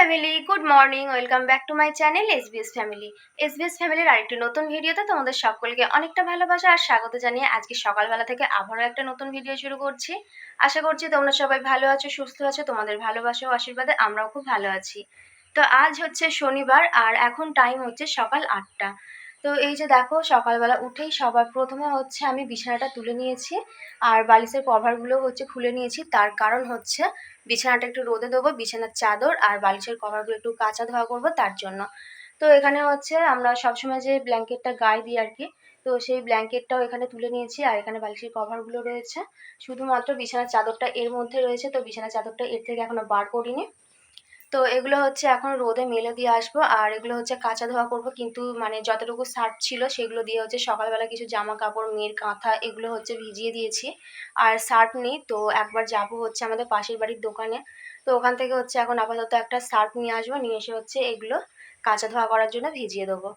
Family, good morning. Welcome back to my channel SBS family. SBS ফ্যামিলির আরেকটি নতুন ভিডিওতে তোমাদের সকলকে অনেকটা ভালোবাসা আর স্বাগত জানিয়ে আজকে সকালবেলা থেকে আবারও একটা নতুন ভিডিও শুরু করছি। আশা করছি তোমরা সবাই ভালো আছো, সুস্থ আছো। তোমাদের ভালোবাসা ও আশীর্বাদে আমরাও খুব ভালো আছি। তো আজ হচ্ছে শনিবার আর এখন টাইম হচ্ছে সকাল 8টা। তো এই যে দেখো, সকালবেলা উঠেই সবার প্রথমে হচ্ছে আমি বিছানাটা তুলে নিয়েছি আর বালিশের কভারগুলো হচ্ছে খুলে নিয়েছি। তার কারণ হচ্ছে বিছানাটা একটু রোদে দেবো, বিছানার চাদর আর বালিশের কভারগুলো একটু কাচা ধোয়া করবো তার জন্য। তো এখানে হচ্ছে আমরা সবসময় যে ব্ল্যাঙ্কেটটা গায়ে দিই আর কি, তো সেই ব্ল্যাঙ্কেটটাও এখানে তুলে নিয়েছি আর এখানে বালিশের কভারগুলো রয়েছে। শুধুমাত্র বিছানার চাদরটা এর মধ্যে রয়েছে, তো বিছানার চাদরটা এর থেকে এখনো বার করিনি। তো এগুলো হচ্ছে এখন রোদে মেলে দিয়ে আসবো আর এগুলো হচ্ছে কাঁচা ধোয়া করবো, কিন্তু মানে যতটুকু সার্ফ ছিল সেগুলো দিয়ে হচ্ছে সকালবেলা কিছু জামা কাপড়, মেয়ের কাঁথা এগুলো হচ্ছে ভিজিয়ে দিয়েছি। আর সার্ফ নেই, তো একবার যাবো হচ্ছে আমাদের পাশের বাড়ির দোকানে, তো ওখান থেকে হচ্ছে এখন আপাতত একটা সার্ফ নিয়ে আসবো, নিয়ে এসে হচ্ছে এগুলো কাঁচা ধোয়া করার জন্য ভিজিয়ে দেবো।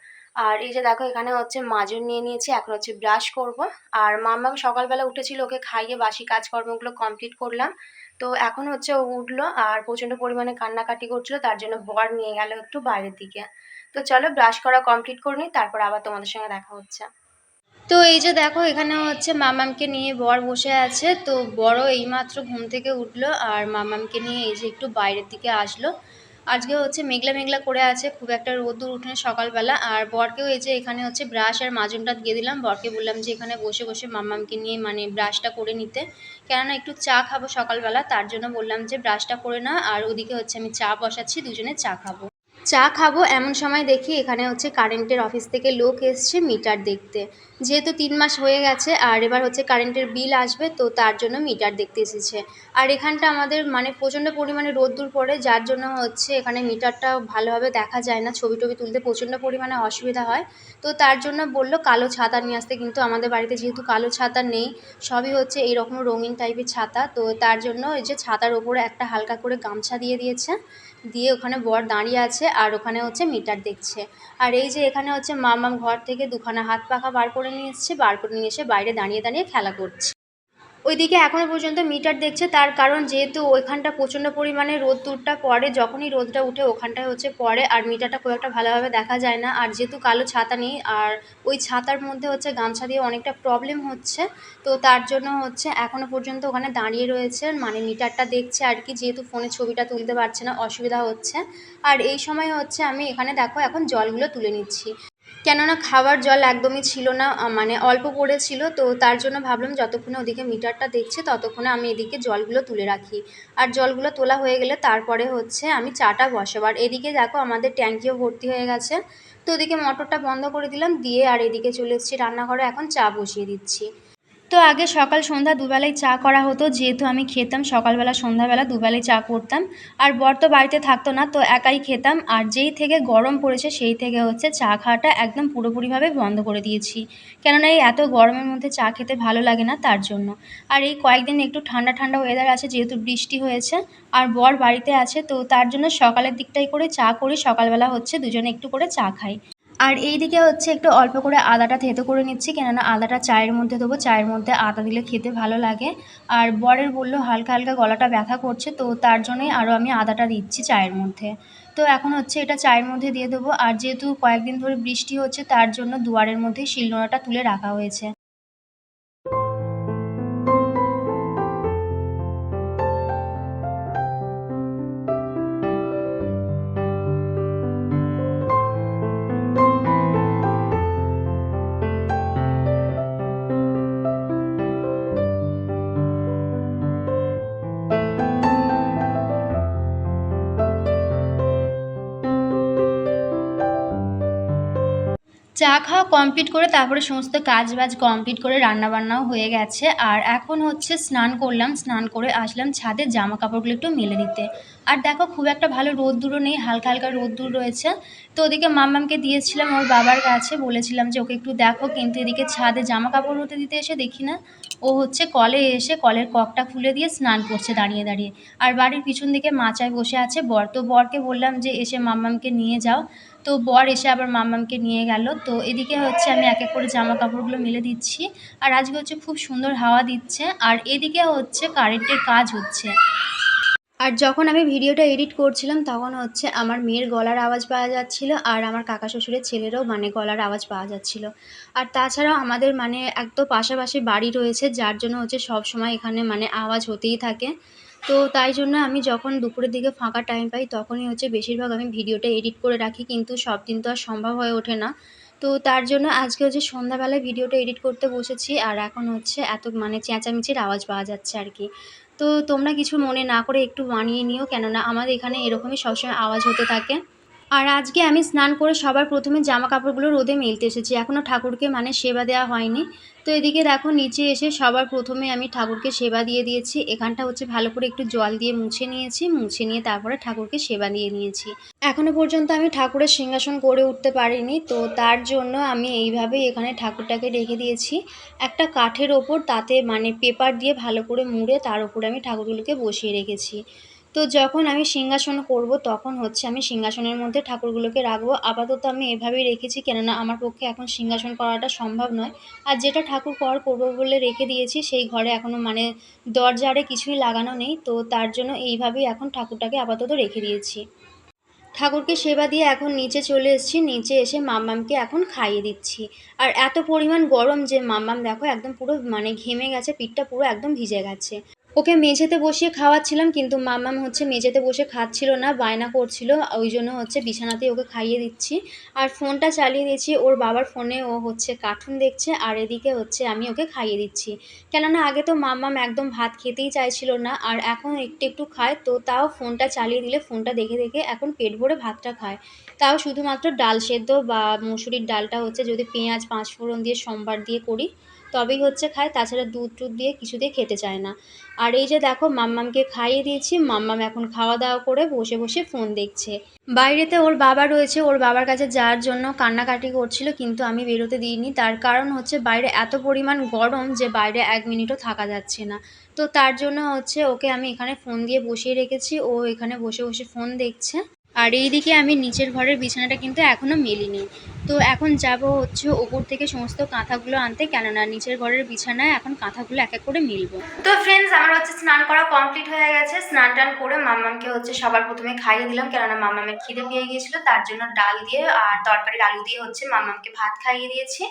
আর এই যে দেখো, এখানে হচ্ছে মাজন নিয়ে নিয়েছি, এখন হচ্ছে ব্রাশ করব। আর মাম্মাম সকালবেলা উঠেছিল, ওকে খাইয়ে বাসি কাজকর্মগুলো কমপ্লিট করলাম। তো এখন হচ্ছে ও উঠলো আর প্রচণ্ড পরিমাণে কান্নাকাটি করছিল, তার জন্য বর নিয়ে গেল একটু বাইরের দিকে। তো চলো ব্রাশ করা কমপ্লিট করে নিই, তারপর আবার তোমাদের সঙ্গে দেখা হচ্ছে। তো এই যে দেখো, এখানে হচ্ছে মামামকে নিয়ে বর বসে আছে। তো বড় এইমাত্র ঘুম থেকে উঠলো আর মামামকে নিয়ে এই যে একটু বাইরের দিকে আসলো। আজকে হচ্ছে মেঘলা মেঘলা করে আছে, খুব একটা রোদ্দুর উঠেনি সকালবেলা। আর বরকেও এই যে এখানে হচ্ছে ব্রাশ আর মাজনটা দিয়ে দিলাম, বরকে বললাম যে এখানে বসে বসে মামামকে নিয়ে মানে ব্রাশটা করে নিতে, কেননা একটু চা খাবো সকালবেলা, তার জন্য বললাম যে ব্রাশটা করে না। আর ওদিকে হচ্ছে আমি চা বসাচ্ছি, দুজনে চা খাবো। চা খাবো এমন সময় দেখি এখানে হচ্ছে কারেন্টের অফিস থেকে লোক এসছে মিটার দেখতে। যেহেতু 3 মাস হয়ে গেছে আর এবার হচ্ছে কারেন্টের বিল আসবে, তো তার জন্য মিটার দেখতে এসেছে। আর এখানটা আমাদের মানে প্রচণ্ড পরিমাণে রোদ্দুর পড়ে, যার জন্য হচ্ছে এখানে মিটারটা ভালোভাবে দেখা যায় না, ছবি টবি তুলতে প্রচণ্ড পরিমাণে অসুবিধা হয়। তো তার জন্য বললো কালো ছাতা নিয়ে আসতে, কিন্তু আমাদের বাড়িতে যেহেতু কালো ছাতা নেই, সবই হচ্ছে এইরকম রঙিন টাইপের ছাতা। তো তার জন্য এই যে ছাতার ওপরে একটা হালকা করে গামছা দিয়ে দিয়েছে, দিয়ে ওখানে বর দাঁড়িয়ে আছে আর ওখানে হচ্ছে মিটার দেখছে। আর এই যে এখানে হচ্ছে মামাম ঘর থেকে দুখানা হাত পাখা বার করে নিয়ে এসছে, বার করে নিয়ে এসে বাইরে দাঁড়িয়ে দাঁড়িয়ে খেলা করছে। ওইদিকে এখনও পর্যন্ত মিটার দেখছে, তার কারণ যেহেতু ওইখানটা প্রচণ্ড পরিমাণে রোদ্দুরটা পড়ে, যখনই রোদটা উঠে ওখানটায় হচ্ছে পড়ে আর মিটারটা খুব একটা ভালোভাবে দেখা যায় না। আর যেহেতু কালো ছাতা নেই আর ওই ছাতার মধ্যে হচ্ছে গামছা দিয়ে অনেকটা প্রবলেম হচ্ছে, তো তার জন্য হচ্ছে এখনও পর্যন্ত ওখানে দাঁড়িয়ে রয়েছে, মানে মিটারটা দেখছে আর কি, যেহেতু ফোনে ছবিটা তুলতে পারছে না, অসুবিধা হচ্ছে। আর এই সময় হচ্ছে আমি এখানে দেখো এখন জলগুলো তুলে নিচ্ছি, কেননা খাবার জল একদমই ছিল না, মানে অল্প পড়েছিল। তো তার জন্য ভাবলাম যতক্ষণে ওদিকে মিটারটা দেখছে ততক্ষণে আমি এদিকে জলগুলো তুলে রাখি। আর জলগুলো তোলা হয়ে গেলে তারপরে হচ্ছে আমি চাটা বসাবো। আর এদিকে দেখো আমাদের ট্যাঙ্কিও ভর্তি হয়ে গেছে, তো ওদিকে মোটরটা বন্ধ করে দিলাম, দিয়ে আর এদিকে চলে এসেছি রান্নাঘরে, এখন চা বসিয়ে দিচ্ছি। তো আগে সকাল সন্ধ্যা দুবেলাই চা করা হতো, যেহেতু আমি খেতাম সকালবেলা সন্ধ্যাবেলা দুবেলাই চা করতাম। আর বর তো বাড়িতে থাকতো না, তো একাই খেতাম। আর যেই থেকে গরম পড়েছে সেই থেকে হচ্ছে চা খাওয়াটা একদম পুরোপুরিভাবে বন্ধ করে দিয়েছি, কেননা এই এত গরমের মধ্যে চা খেতে ভালো লাগে না তার জন্য। আর এই কয়েকদিন একটু ঠান্ডা ঠান্ডা ওয়েদার আছে, যেহেতু বৃষ্টি হয়েছে আর বর বাড়িতে আছে, তো তার জন্য সকালের দিকটাই করে চা করি, সকালবেলা হচ্ছে দুজনে একটু করে চা খাই। আর এই দিকে হচ্ছে একটু অল্প করে আদাটা থেঁতো করে নিচ্ছি, কেননা আদাটা চায়ের মধ্যে দেবো, চায়ের মধ্যে আদা দিলে খেতে ভালো লাগে। আর বরের বললো হালকা হালকা গলাটা ব্যথা করছে, তো তার জন্যই আরও আমি আদাটা দিচ্ছি চায়ের মধ্যে। তো এখন হচ্ছে এটা চায়ের মধ্যে দিয়ে দেবো। আর যেহেতু কয়েকদিন ধরে বৃষ্টি হচ্ছে তার জন্য দুয়ারের মধ্যেই শিলনোড়াটা তুলে রাখা হয়েছে। চা খাওয়া কমপ্লিট করে তারপরে সমস্ত কাজবাজ কমপ্লিট করে রান্নাবান্নাও হয়ে গেছে। আর এখন হচ্ছে স্নান করলাম, স্নান করে আসলাম ছাদে জামা কাপড়গুলো একটু মেলে দিতে। আর দেখো খুব একটা ভালো রোদ্দুরও নেই, হালকা হালকা রোদ্দুর রয়েছে। তো ওদিকে মাম্মামকে দিয়েছিলাম ওর বাবার কাছে, বলেছিলাম যে ওকে একটু দেখো, কিন্তু এদিকে ছাদে জামা কাপড় হতে দিতে এসে দেখি না, ও হচ্ছে কলে এসে কলের ককটা খুলে দিয়ে স্নান করছে দাঁড়িয়ে দাঁড়িয়ে। আর বাড়ির পিছন দিকে মাচায় বসে আছে বর, তো বরকে বললাম যে এসে মাম্মামকে নিয়ে যাও। তো বর এসে আবার মাম্মামকে নিয়ে গেল। তো এদিকে হচ্ছে আমি এক এক করে জামা কাপড়গুলো মেলে দিচ্ছি। আর আজকে হচ্ছে খুব সুন্দর হাওয়া দিচ্ছে আর এদিকে হচ্ছে কারেন্টের কাজ হচ্ছে। আর যখন আমি ভিডিওটা এডিট করছিলাম তখন হচ্ছে আমার মেয়ের গলার আওয়াজ পাওয়া যাচ্ছিল, আর আমার কাকা শ্বশুরের ছেলেরও মানে গলার আওয়াজ পাওয়া যাচ্ছিল। আর তাছাড়াও আমাদের মানে একদম পাশাপাশি বাড়ি রয়েছে, যার জন্য হচ্ছে সবসময় এখানে মানে আওয়াজ হতেই থাকে। তো তাই জন্য আমি যখন দুপুরের দিকে ফাঁকা টাইম পাই তখনই হচ্ছে বেশিরভাগ আমি ভিডিওটা এডিট করে রাখি, কিন্তু সব দিন তো আর সম্ভব হয়ে ওঠে না। তো তার জন্য আজকে হচ্ছে সন্ধ্যাবেলায় ভিডিওটা এডিট করতে বসেছি, আর এখন হচ্ছে এত মানে চেঁচামেচির আওয়াজ পাওয়া যাচ্ছে আর কি। তো তোমরা কিছু মনে না করে একটু মানিয়ে নিও, কেননা আমাদের এখানে এরকমই সবসময় আওয়াজ হতে থাকে। আর আজকে আমি স্নান করে সবার প্রথমে জামা কাপড়গুলো রোদে মেলতে এসেছি, এখনও ঠাকুরকে মানে সেবা দেওয়া হয়নি। তো এদিকে দেখো নিচে এসে সবার প্রথমে আমি ঠাকুরকে সেবা দিয়ে দিয়েছি। এখানটা হচ্ছে ভালো করে একটু জল দিয়ে মুছে নিয়েছি, মুছে নিয়ে তারপরে ঠাকুরকে সেবা দিয়ে নিয়েছি। এখনো পর্যন্ত আমি ঠাকুরের সিংহাসন করে উঠতে পারিনি, তো তার জন্য আমি এইভাবেই এখানে ঠাকুরটাকে রেখে দিয়েছি একটা কাঠের ওপর, তাতে মানে পেপার দিয়ে ভালো করে মুড়ে তার উপরে আমি ঠাকুরগুলোকে বসিয়ে রেখেছি। তো যখন আমি সিংহাসন করব তখন হচ্ছে আমি সিংহাসনের মধ্যে ঠাকুরগুলোকে রাখবো। আপাতত আমি এভাবেই রেখেছি, কেননা আমার পক্ষে এখন সিংহাসন করাটা সম্ভব নয়। আর যেটা ঠাকুর ঘর করবো বলে রেখে দিয়েছি সেই ঘরে এখনও মানে দরজা আরে কিছুই লাগানো নেই, তো তার জন্য এইভাবেই এখন ঠাকুরটাকে আপাতত রেখে দিয়েছি। ঠাকুরকে সেবা দিয়ে এখন নিচে চলে এসেছি, নিচে এসে মাম্মামকে এখন খাইয়ে দিচ্ছি। আর এত পরিমাণ গরম যে মাম্মাম দেখো একদম পুরো মানে ঘেমে গেছে, পিঠটা পুরো একদম ভিজে গেছে। ওকে মেঝেতে বসিয়ে খাওয়াচ্ছিলাম, কিন্তু মাম্মাম হচ্ছে মেঝেতে বসে খাচ্ছিল না, বায়না করছিল, ওই জন্য হচ্ছে বিছানাতেই ওকে খাইয়ে দিচ্ছি। আর ফোনটা চালিয়ে দিয়েছি, ওর বাবার ফোনে ও হচ্ছে কার্টুন দেখছে, আর এদিকে হচ্ছে আমি ওকে খাইয়ে দিচ্ছি। কেননা আগে তো মাম্মাম একদম ভাত খেতেই চাইছিল না, আর এখন একটু একটু খায়, তো তাও ফোনটা চালিয়ে দিলে ফোনটা দেখে দেখে এখন পেট ভরে ভাতটা খায়। তাও শুধুমাত্র ডাল সেদ্ধ বা মুসুরির ডালটা হচ্ছে যদি পেঁয়াজ পাঁচফোড়ন দিয়ে সম্বার দিয়ে করি তবেই হচ্ছে খায়, তাছাড়া দুধ টুধ দিয়ে কিছুতেই খেতে চায় না। আর এই যে দেখো মাম্মামকে খাইয়ে দিয়েছি, মাম্মাম এখন খাওয়া দাওয়া করে বসে বসে ফোন দেখছে। বাইরেতে ওর বাবা রয়েছে, ওর বাবার কাছে যাওয়ার জন্য কান্নাকাটি করছিল, কিন্তু আমি বেরোতে দিইনি, তার কারণ হচ্ছে বাইরে এত পরিমাণ গরম যে বাইরে 1 মিনিটও থাকা যাচ্ছে না। তো তার জন্য হচ্ছে ওকে আমি এখানে ফোন দিয়ে বসিয়ে রেখেছি, ও এখানে বসে বসে ফোন দেখছে। আর এইদিকে আমি নিচের ঘরের বিছানাটা কিন্তু এখনও মেলিনি। তো এখন যাব হচ্ছে ওপর থেকে সমস্ত কাঁথাগুলো আনতে, কেননা নিচের ঘরের বিছানায় এখন কাঁথাগুলো এক এক করে মিলবো। তো ফ্রেন্ডস, আমার হচ্ছে স্নান করা কমপ্লিট হয়ে গেছে। স্নান টান করে মাম্মামকে হচ্ছে সবার প্রথমে খাইয়ে দিলাম, কেননা মাম্মামের খিদে পেয়ে গিয়েছিল, তার জন্য ডাল দিয়ে আর তরকারির আলু দিয়ে হচ্ছে মাম্মামকে ভাত খাইয়ে দিয়েছি।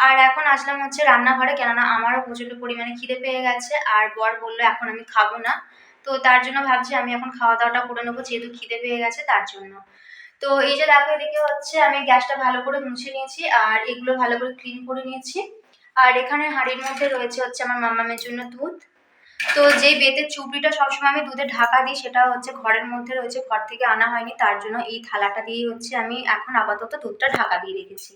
আর এখন আসলাম হচ্ছে রান্নাঘরে, কেননা আমারও প্রচণ্ড পরিমাণে খিদে পেয়ে গেছে, আর বর বললো এখন আমি খাবো না। তো তার জন্য ভাবছি আমি এখন খাওয়া দাওয়াটা করে নেবো, যেহেতু খিদে পেয়ে গেছে তার জন্য। তো এই যে দেখো এদিকে হচ্ছে আমি গ্যাসটা ভালো করে মুছে নিয়েছি, আর এগুলো ভালো করে ক্লিন করে নিয়েছি। আর এখানে হাঁড়ির মধ্যে রয়েছে হচ্ছে আমার মাম্মামের জন্য দুধ। তো যেই বেতের চুবড়িটা সবসময় আমি দুধে ঢাকা দিই সেটা হচ্ছে ঘরের মধ্যে রয়েছে, ঘর থেকে আনা হয়নি, তার জন্য এই থালাটা দিয়েই হচ্ছে আমি এখন আপাতত দুধটা ঢাকা দিয়ে রেখেছি।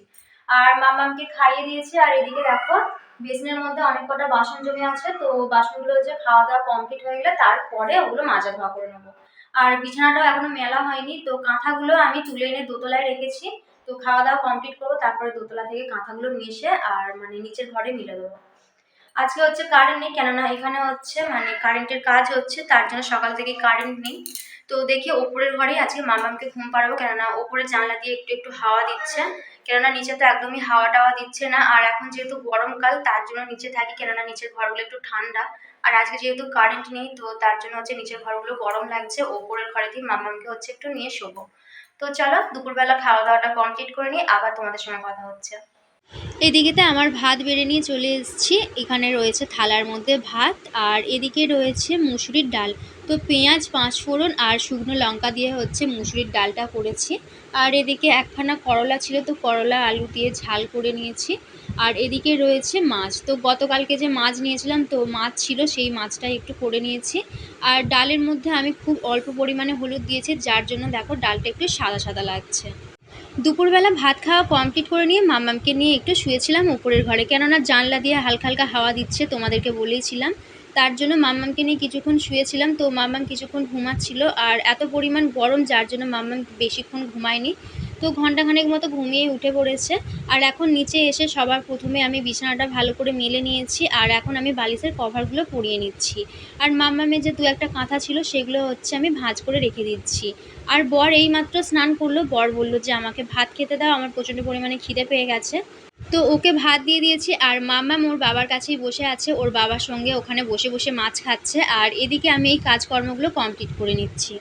আর মাম্মামকে খাইয়ে দিয়েছি। আর এদিকে দেখো বেসিনের মধ্যে অনেক কটা বাসন জমে আছে, তো বাসনগুলো হচ্ছে খাওয়া দাওয়া কমপ্লিট হয়ে গেলে তারপরে ওগুলো মাজা ধোয়া করে নেবো। আর বিছানাটাও এখনো মেলা হয়নি, তো কাঁথাগুলো আমি তুলে এনে দোতলায় রেখেছি। তো খাওয়া দাওয়া কমপ্লিট করবো, তারপরে দোতলা থেকে কাঁথাগুলো নিয়ে এসে আর মানে নিচের ঘরে মিলে দেবো। আজকে হচ্ছে কারেন্ট নেই, কেননা এখানে হচ্ছে মানে কারেন্টের কাজ হচ্ছে, তার জন্য সকাল থেকে কারেন্ট নেই। তো দেখি ওপরের ঘরেই আজকে মামামকে ঘুম পাড়াবো, কেননা ওপরের জানলা দিয়ে একটু একটু হাওয়া দিচ্ছে, কেননা নিচে তো একদমই হাওয়া টাওয়া দিচ্ছে না। আর এখন যেহেতু গরমকাল তার জন্য নিচে থাকি, কেননা নিচের ঘরগুলো একটু ঠান্ডা। আর আজকে যেহেতু কারেন্ট নেই তো তার জন্য হচ্ছে নিচের ঘরগুলো গরম লাগছে, ওপরের ঘরেতেই মামামকে হচ্ছে একটু নিয়ে শোবো। তো চলো দুপুরবেলা খাওয়া দাওয়াটা কমপ্লিট করে নিই, আবার তোমাদের সঙ্গে কথা হচ্ছে। এদিকেতে আমার ভাত বেড়ে নিয়ে চলে এসেছি, এখানে রয়েছে থালার মধ্যে ভাত, আর এদিকে রয়েছে মুসুরির ডাল। তো পেঁয়াজ পাঁচফোড়ন আর শুকনো লঙ্কা দিয়ে হচ্ছে মুসুরির ডালটা করেছি। আর এদিকে একখানা করলা ছিল, তো করলা আলু দিয়ে ঝাল করে নিয়েছি। আর এদিকে রয়েছে মাছ, তো গতকালকে যে মাছ নিয়েছিলাম তো মাছ ছিল, সেই মাছটা একটু করে নিয়েছি। আর ডালের মধ্যে আমি খুব অল্প পরিমাণে হলুদ দিয়েছি, যার জন্য দেখো ডালটা একটু সাদা সাদা লাগছে। দুপুরবেলা ভাত খাওয়া কমপ্লিট করে নিয়ে মাম্মামকে নিয়ে একটু শুয়েছিলাম উপরের ঘরে, কেননা জানলা দিয়ে হালকা হালকা হাওয়া দিচ্ছে, তোমাদেরকে বলেইছিলাম। তার জন্য মাম্মামকে নিয়ে কিছুক্ষণ শুয়েছিলাম, তো মাম্মাম কিছুক্ষণ ঘুমাচ্ছিল। আর এত পরিমাণ গরম যার জন্য মাম্মাম বেশিক্ষণ ঘুমায়নি, তো ঘন্টাখানেক মতো ঘুমিয়ে উঠে পড়েছে। আর এখন নিচে এসে সবার প্রথমে আমি বিছানাটা ভালো করে মেলে নিয়েছি, আর এখন আমি বালিশের কভারগুলো পরিয়ে নিচ্ছি। আর মাম্মামের যে দু একটা কাঁথা ছিল সেগুলো হচ্ছে আমি ভাঁজ করে রেখে দিচ্ছি। আর বর এইমাত্র স্নান করলো, বর বলল যে আমাকে ভাত খেতে দাও, আমার প্রচণ্ড পরিমাণে খিদে পেয়ে গেছে। তো ওকে ভাত দিয়ে দিয়েছি আর মাম্মাম ওর বাবার কাছেই বসে আছে, ওর বাবার সঙ্গে ওখানে বসে বসে মাছ খাচ্ছে। আর এদিকে আমি এই কাজকর্মগুলো কমপ্লিট করে নিচ্ছি।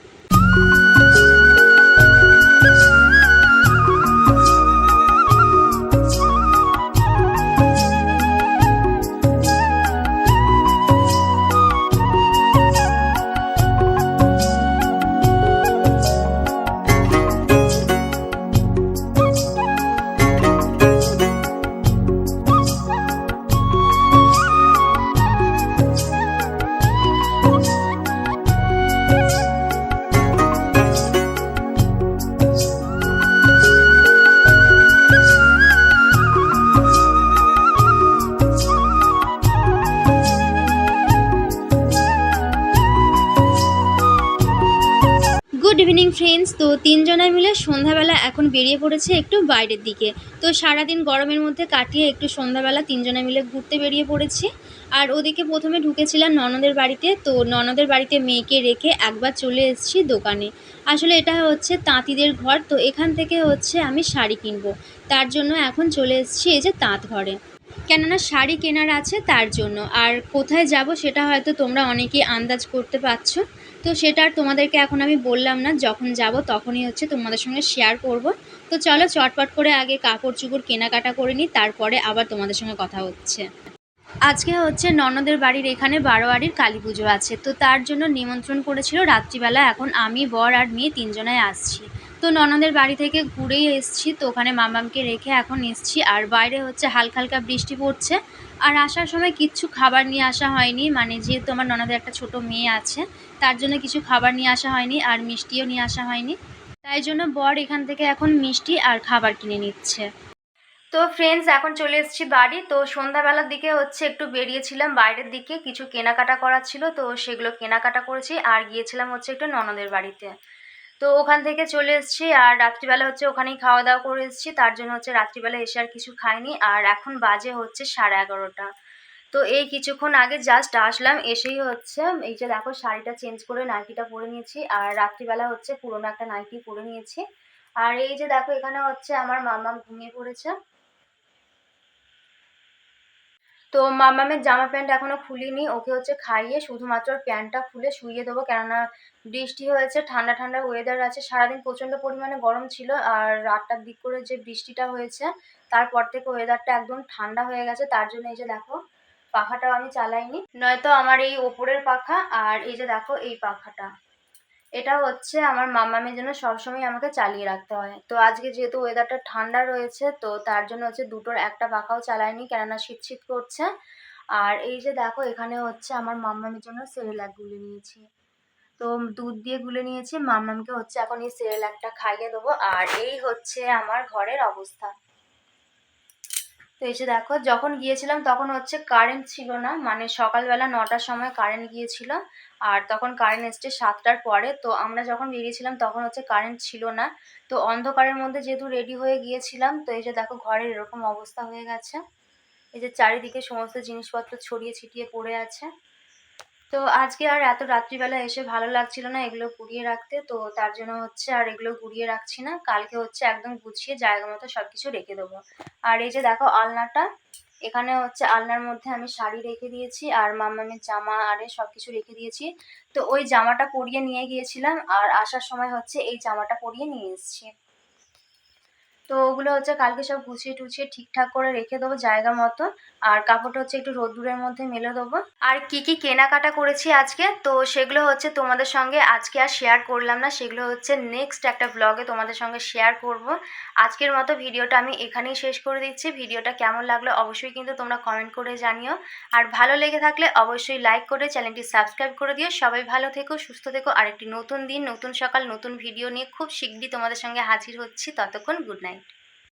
Good evening friends. তো তিনজনায় মিলে সন্ধ্যাবেলা এখন বেরিয়ে পড়েছে একটু বাইরের দিকে। তো সারাদিন গরমের মধ্যে কাটিয়ে একটু সন্ধ্যাবেলা তিনজনে মিলে ঘুরতে বেরিয়ে পড়েছি। আর ওদিকে প্রথমে ঢুকেছিলাম ননদের বাড়িতে। তো ননদের বাড়িতে মেয়েকে রেখে একবার চলে এসেছি দোকানে। আসলে এটা হচ্ছে তাঁতিদের ঘর, তো এখান থেকে হচ্ছে আমি শাড়ি কিনবো। তার জন্য এখন চলে এসেছি এই যে তাঁত ঘরে, কেননা শাড়ি কেনার আছে তার জন্য। আর কোথায় যাব সেটা হয়তো তোমরা অনেকেই আন্দাজ করতে পারছো। তো সেটা আর তোমাদেরকে এখন আমি বললাম না, যখন যাব তখনই হচ্ছে তোমাদের সঙ্গে শেয়ার করব। তো চলো চটপট করে আগে কাপড় চোপড় কেনাকাটা করে নিই, তারপরে আবার তোমাদের সঙ্গে কথা হচ্ছে। আজকে হচ্ছে ননদের বাড়ির এখানে বারোয়ারির কালী পুজো আছে, তো তার জন্য নিমন্ত্রণ করেছিল রাত্রিবেলা। এখন আমি, বর আর মেয়ে তিনজনায় আসছি। তো ননদের বাড়ি থেকে ঘুরেই এসছি, তো ওখানে মামামকে রেখে এখন এসছি। আর বাইরে হচ্ছে হালকা হালকা বৃষ্টি পড়ছে। আর আসার সময় কিচ্ছু খাবার নিয়ে আসা হয়নি, মানে যেহেতু আমার ননদের একটা ছোট মেয়ে আছে তার জন্য কিছু খাবার নিয়ে আসা হয়নি আর মিষ্টিও নিয়ে আসা হয়নি। তাই জন্য বর এখান থেকে এখন মিষ্টি আর খাবার কিনে নিচ্ছে। তো ফ্রেন্ডস এখন চলে এসেছি বাড়ি। তো সন্ধ্যাবেলার দিকে হচ্ছে একটু বেরিয়েছিলাম বাইরের দিকে, কিছু কেনাকাটা করার ছিল, তো সেগুলো কেনাকাটা করেছি। আর গিয়েছিলাম হচ্ছে একটু ননদের বাড়িতে। তো ওখান থেকে চলে এসেছি আর রাত্রিবেলা হচ্ছে ওখানেই খাওয়া দাওয়া করে এসেছি। তার জন্য হচ্ছে রাত্রিবেলা এসে আর কিছু খাইনি। আর এখন বাজে হচ্ছে 11:30। তো এই কিছুক্ষণ আগে জাস্ট আসলাম, এসেই হচ্ছে এই যে দেখো শাড়িটা চেঞ্জ করে নাইটিটা পরে নিয়েছি। আর রাত্রিবেলা হচ্ছে পুরোনো একটা নাইটি পরে নিয়েছি। আর এই যে দেখো এখানে হচ্ছে আমার মাম্মাম ঘুমিয়ে পড়েছে। তো মামামের জামা প্যান্ট এখনো খুলিনি, ওকে হচ্ছে খাইয়ে শুধুমাত্র প্যান্টটা খুলে শুইয়ে দেবো। কেননা বৃষ্টি হয়েছে, ঠান্ডা ঠান্ডা ওয়েদার আছে, সারাদিন প্রচণ্ড পরিমাণে গরম ছিল। আর 8টার দিক করে যে বৃষ্টিটা হয়েছে তারপর থেকে ওয়েদারটা একদম ঠান্ডা হয়ে গেছে। তার জন্য এই যে দেখো পাখাটাও আমি চালাইনি, নয়তো আমার এই ওপরের পাখা আর এই যে দেখো এই পাখাটা, এটা হচ্ছে আমার মামামের জন্য সবসময় আমাকে চালিয়ে রাখতে হয়। তো আজকে যেহেতু ওয়েদারটা ঠান্ডা রয়েছে তো তার জন্য হচ্ছে দুটোর একটা পাখাও চালায়নি, কেননা শীত শীত করছে। আর এই যে দেখো এখানে হচ্ছে আমার মাম্মামের জন্য সেরেলাক গুলে নিয়েছি। তো দুধ দিয়ে গুলে নিয়েছি, মাম্মামকে হচ্ছে এখন এই সেরেলাকটা খাইয়ে দেবো। আর এই হচ্ছে আমার ঘরের অবস্থা। তো এসে দেখো যখন গিয়েছিলাম তখন হচ্ছে কারেন্ট ছিল না, মানে সকালবেলা 9টার সময় কারেন্ট গিয়েছিল। আর তখন কারেন্ট এসছে 7টার পরে। তো আমরা যখন বেরিয়েছিলাম তখন হচ্ছে কারেন্ট ছিল না। তো অন্ধকারের মধ্যে যেহেতু রেডি হয়ে গিয়েছিলাম, তো এই যে দেখো ঘরের এরকম অবস্থা হয়ে গেছে। এই যে চারিদিকে সমস্ত জিনিসপত্র ছড়িয়ে ছিটিয়ে পড়ে আছে। তো আজকে আর এত রাত্রিবেলা এসে ভালো লাগছিল না এগুলো কুড়িয়ে রাখতে, তো তার জন্য হচ্ছে আর এগুলো কুড়িয়ে রাখছি না। কালকে হচ্ছে একদম গুছিয়ে জায়গা মতো সবকিছু রেখে দেবো। আর এই যে দেখো আলনাটা, এখানে হচ্ছে আলনার মধ্যে আমি শাড়ি রেখে দিয়েছি আর মাম্মামের জামা আরে সবকিছু রেখে দিয়েছি। তো ওই জামাটা পরিয়ে নিয়ে গিয়েছিলাম আর আসার সময় হচ্ছে এই জামাটা পরিয়ে নিয়ে এসেছি। তো ওগুলো হচ্ছে কালকে সব গুছিয়ে টুছিয়ে ঠিকঠাক করে রেখে দেবো জায়গা মতো। আর কাপড়টা হচ্ছে একটু রোদ্দুরের মধ্যে মেলে দেবো। আর কি কি কেনাকাটা করেছি আজকে, তো সেগুলো হচ্ছে তোমাদের সঙ্গে আজকে আর শেয়ার করলাম না, সেগুলো হচ্ছে নেক্সট একটা ব্লগে তোমাদের সঙ্গে শেয়ার করব। আজকের মতো ভিডিওটা আমি এখানেই শেষ করে দিচ্ছি। ভিডিওটা কেমন লাগলো অবশ্যই কিন্তু তোমরা কমেন্ট করে জানিও। আর ভালো লেগে থাকলে অবশ্যই লাইক করে চ্যানেলটি সাবস্ক্রাইব করে দিও। সবাই ভালো থেকো, সুস্থ থেকো। আর একটি নতুন দিন, নতুন সকাল, নতুন ভিডিও নিয়ে খুব শীঘ্রই তোমাদের সঙ্গে হাজির হচ্ছি। ততক্ষণ গুড নাইট।